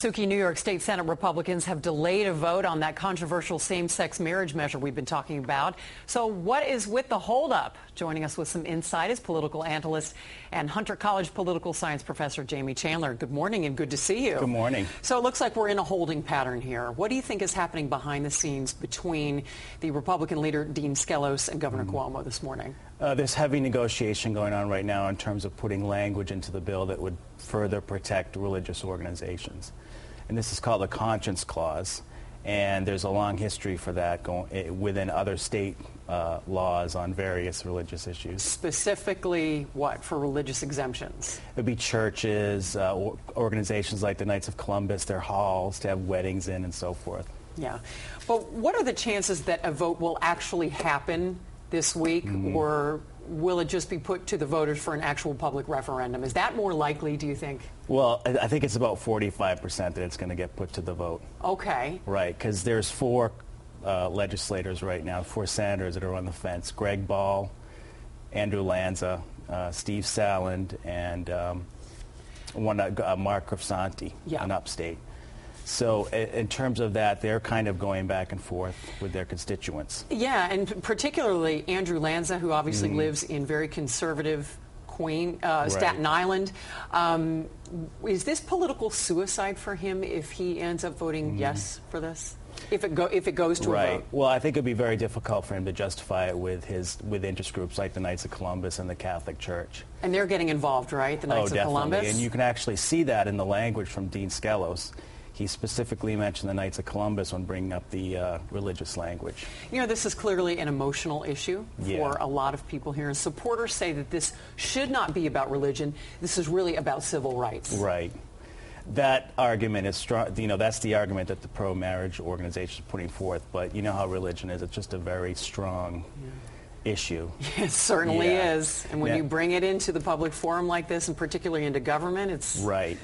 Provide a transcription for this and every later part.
Suki, New York State Senate Republicans have delayed a vote on that controversial same-sex marriage measure we've been talking about. So what is with the holdup? Joining us with some insight is political analyst and Hunter College political science professor Jamie Chandler. Good morning and good to see you. Good morning. So it looks like we're in a holding pattern here. What do you think is happening behind the scenes between the Republican leader Dean Skelos and Governor Cuomo this morning? There's heavy negotiation going on right now in terms of putting language into the bill that would further protect religious organizations. And this is called the Conscience Clause, and there's a long history for that within other state laws on various religious issues. Specifically, what, for religious exemptions? It would be churches, organizations like the Knights of Columbus, their halls to have weddings in and so forth. Yeah. But what are the chances that a vote will actually happen this week, or will it just be put to the voters for an actual public referendum? Is that more likely, do you think? Well, I think it's about 45% that it's going to get put to the vote. Okay. Right, because there's four legislators right now, four senators that are on the fence: Greg Ball, Andrew Lanza, Steve Saland, and Mark Grisanti in upstate. So in terms of that, they're kind of going back and forth with their constituents. Yeah, and particularly Andrew Lanza, who obviously lives in very conservative Staten Island. Is this political suicide for him if he ends up voting yes for this? If it goes to a vote? Well, I think it would be very difficult for him to justify it with interest groups like the Knights of Columbus and the Catholic Church. And they're getting involved, right? The Knights of Columbus? And you can actually see that in the language from Dean Skelos. He specifically mentioned the Knights of Columbus when bringing up the religious language. You know, this is clearly an emotional issue for a lot of people here. And supporters say that this should not be about religion. This is really about civil rights. Right. That argument is strong. You know, that's the argument that the pro-marriage organization is putting forth. But you know how religion is. It's just a very strong issue. It certainly is. And when you bring it into the public forum like this, and particularly into government, it's... Right.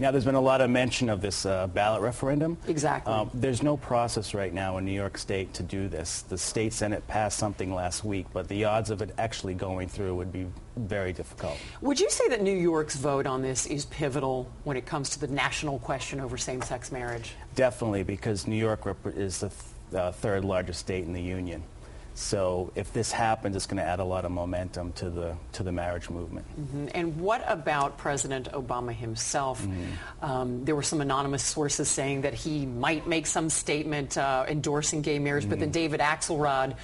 Now, there's been a lot of mention of this ballot referendum. Exactly. There's no process right now in New York State to do this. The state Senate passed something last week, but the odds of it actually going through would be very difficult. Would you say that New York's vote on this is pivotal when it comes to the national question over same-sex marriage? Definitely, because New York is the third largest state in the union. So if this happens, it's going to add a lot of momentum to the marriage movement. And what about President Obama himself? There were some anonymous sources saying that he might make some statement endorsing gay marriage, but then David Axelrod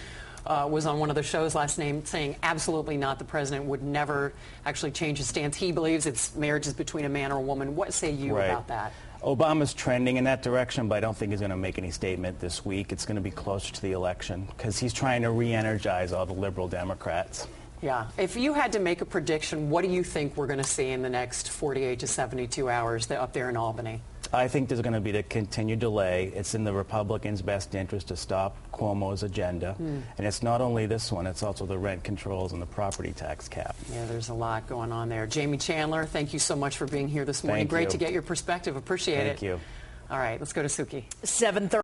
was on one of the shows last night saying absolutely not. The president would never actually change his stance. He believes marriage is between a man or a woman. What say you about that? Obama's trending in that direction, but I don't think he's going to make any statement this week. It's going to be closer to the election because he's trying to re-energize all the liberal Democrats. Yeah. If you had to make a prediction, what do you think we're going to see in the next 48 to 72 hours up there in Albany? I think there's going to be the continued delay. It's in the Republicans' best interest to stop Cuomo's agenda. And it's not only this one, it's also the rent controls and the property tax cap. Yeah, there's a lot going on there. Jamie Chandler, thank you so much for being here this morning. Great to get your perspective. Appreciate it. Thank you. All right, let's go to Suki. 7:30.